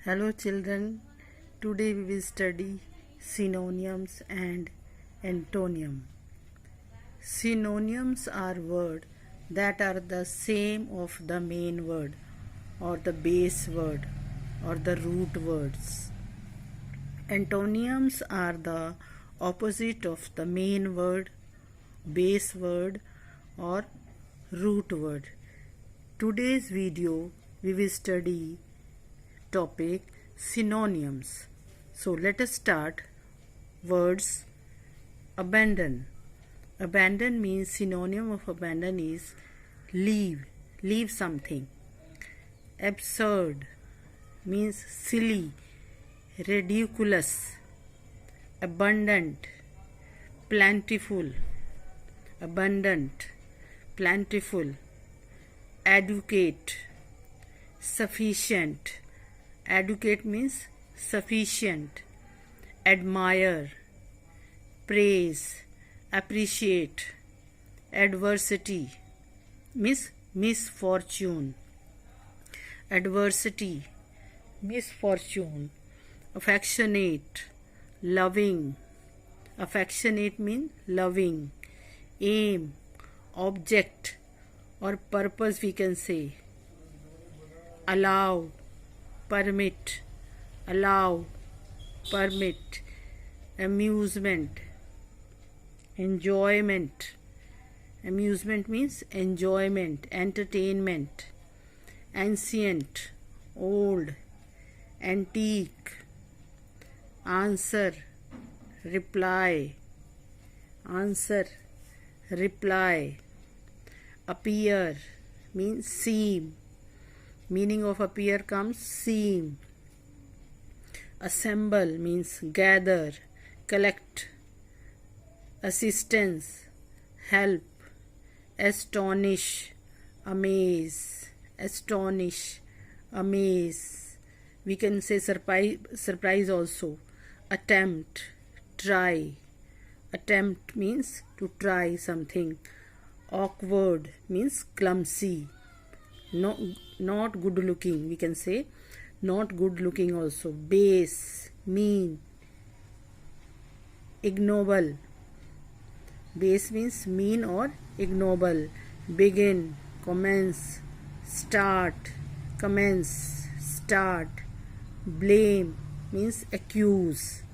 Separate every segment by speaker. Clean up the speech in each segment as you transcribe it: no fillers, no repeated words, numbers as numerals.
Speaker 1: Hello children, today we will study synonyms and antonym. Synonyms are words that are the same of the main word or the base word or the root words. Antonyms are the opposite of the main word, base word or root word. Today's video we will study topic synonyms. So let us start. Words abandon. Abandon means synonym of abandon is leave something. Absurd means silly, ridiculous. Abundant, plentiful, abundant, plentiful. Adequate, sufficient. Adequate means sufficient. Admire, praise, appreciate. Adversity means misfortune. Adversity, misfortune. Affectionate, loving. Affectionate means loving. Aim, object or purpose we can say. Allow, permit, allow, permit. Amusement, enjoyment. Amusement means enjoyment, entertainment. Ancient, old. Antique, answer, reply. Answer, reply. Appear means seem. Meaning of appear comes seem. Assemble means gather, collect. Assistance, help. Astonish, amaze. Astonish, amaze. We can say surprise also. Attempt, try. Attempt means to try something. Awkward means clumsy. No, not good looking, we can say not good looking also. Base, mean. Ignoble, base means mean or ignoble. Begin, commence. Start, commence, start. Blame means accuse.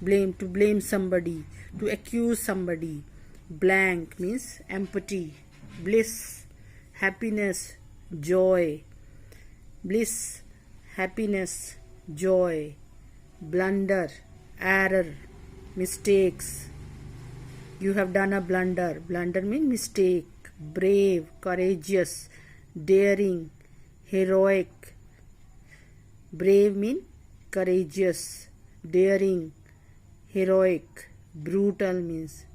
Speaker 1: Blame, to blame somebody, to accuse somebody. Blank means empty. Bliss, happiness, joy. Bliss, happiness, joy. Blunder, error, mistakes. You have done a blunder. Blunder means mistake. Brave, courageous, daring, heroic. Brave means courageous, daring, heroic. Brutal means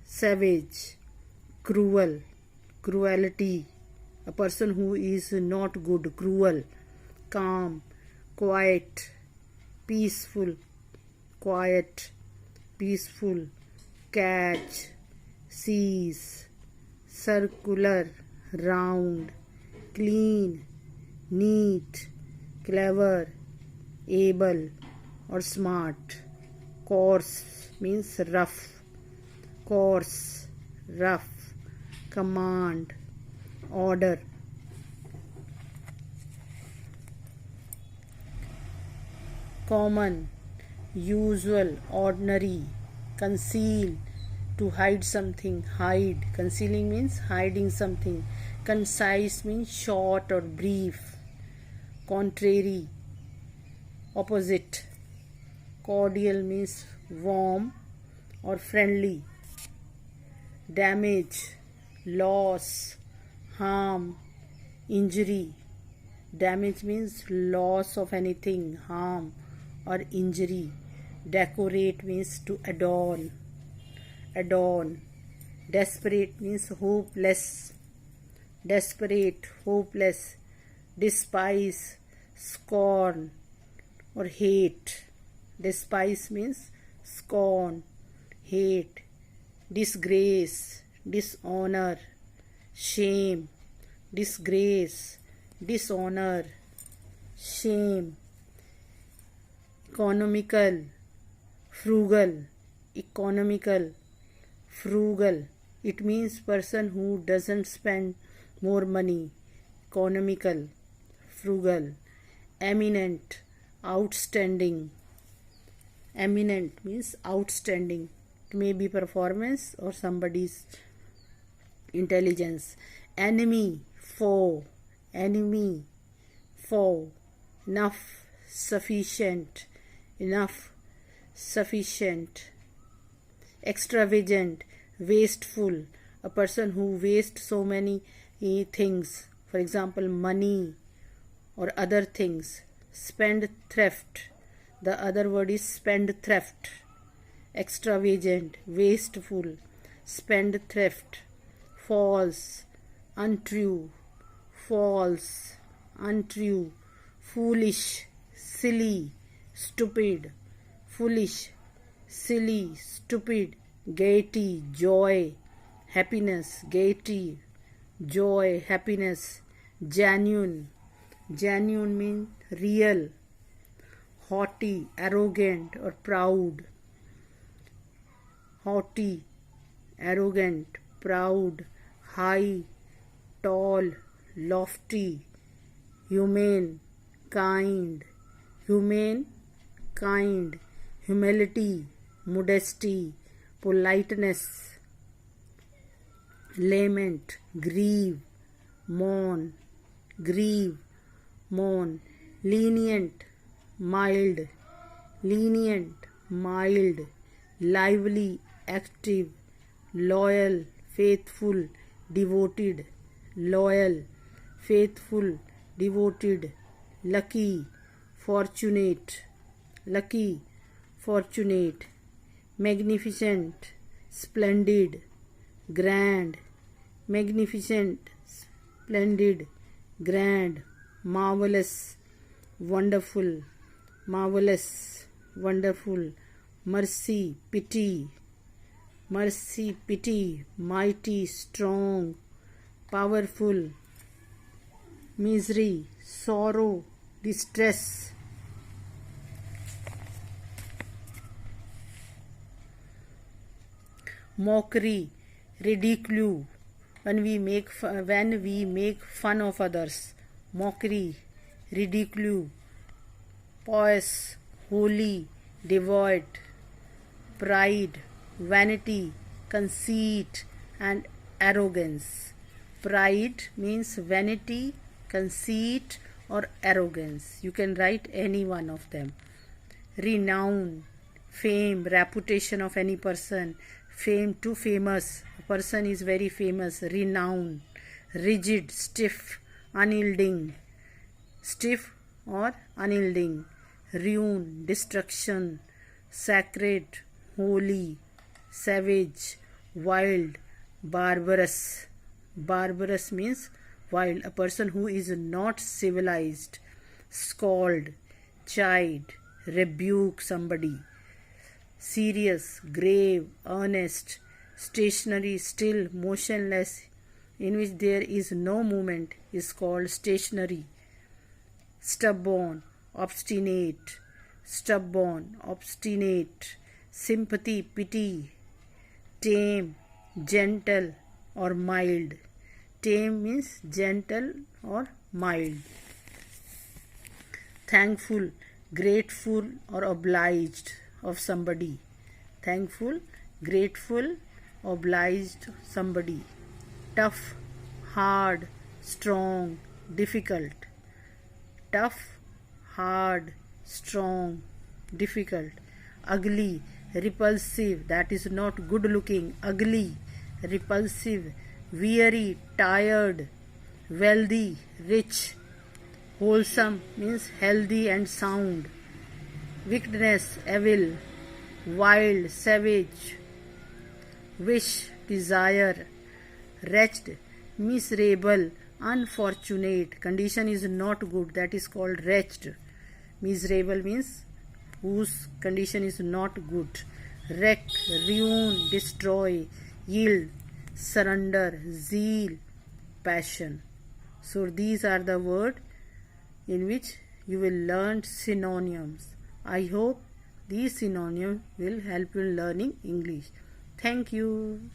Speaker 1: savage, cruel, cruelty. A person who is not good, cruel. Calm, quiet, peaceful, quiet, peaceful. Catch, seize. Circular, round. Clean, neat, clever, able or smart. Coarse means rough. Coarse, rough. Command, order. Common, usual, ordinary. Conceal, to hide something, hide. Concealing means hiding something. Concise means short or brief. Contrary, opposite. Cordial means warm or friendly. Damage, loss, harm, injury. Damage means loss of anything, harm or injury. Decorate means to adorn. Adorn. Desperate means hopeless. Desperate, hopeless. Despise, scorn or hate. Despise means scorn, hate. Disgrace, dishonor. Shame, disgrace, dishonor. shame, economical, frugal, economical, frugal. It means person who doesn't spend more money. Economical, frugal. Eminent, outstanding. Eminent means outstanding. It may be performance or somebody's intelligence. Enemy, foe. Enemy, foe. Enough, sufficient. Enough, sufficient. Extravagant, wasteful. A person who wastes so many things, for example money or other things. Spendthrift, the other word is spendthrift. Extravagant, wasteful, spendthrift. False, untrue, false, untrue. Foolish, silly, stupid. Foolish, silly, stupid. Gaiety, joy, happiness. Gaiety, joy, happiness. Genuine, genuine means real. Haughty, arrogant or proud. Haughty, arrogant, proud. High, tall, lofty. Humane, kind. Humane, kind. Humility, modesty, politeness. Lament, grieve, mourn. Grieve, mourn. Lenient, mild. Lenient, mild. Lively, active. Loyal, faithful, devoted. Loyal, faithful, devoted. Lucky, fortunate. Lucky, fortunate. Magnificent, splendid. Grand, magnificent, splendid, grand. Marvelous, wonderful. Marvelous, wonderful. Mercy, pity. Mercy, pity. Mighty, strong, powerful. Misery, sorrow, distress. Mockery, ridicule, when we make fun of others. Mockery, ridicule. Pious, holy, devoid. Pride, vanity, conceit and arrogance. Pride means vanity, conceit or arrogance. You can write any one of them. Renown, fame, reputation of any person. Fame, too famous. A person is very famous. Renown. Rigid, stiff, unyielding. Stiff or unyielding. Ruin, destruction. Sacred, holy. Savage, wild. Barbarous. Barbarous means wild. A person who is not civilized. Scold, chide, rebuke somebody. Serious, grave, earnest. Stationary, still, motionless, in which there is no movement, is called stationary. Stubborn, obstinate. Stubborn, obstinate. Sympathy, pity. Tame, gentle or mild. Tame means gentle or mild. Thankful, grateful or obliged of somebody. Thankful, grateful, obliged somebody. Tough, hard, strong, difficult. Tough, hard, strong, difficult. Ugly, repulsive, that is not good looking. Ugly, repulsive. Weary, tired. Wealthy, rich. Wholesome means healthy and sound. Wickedness, evil. Wild, savage. Wish, desire. Wretched, miserable, unfortunate. Condition is not good, that is called wretched. Miserable means whose condition is not good. Wreck, ruin, destroy. Yield, surrender. Zeal, passion. So these are the words in which you will learn synonyms. I hope these synonyms will help you in learning English. Thank you.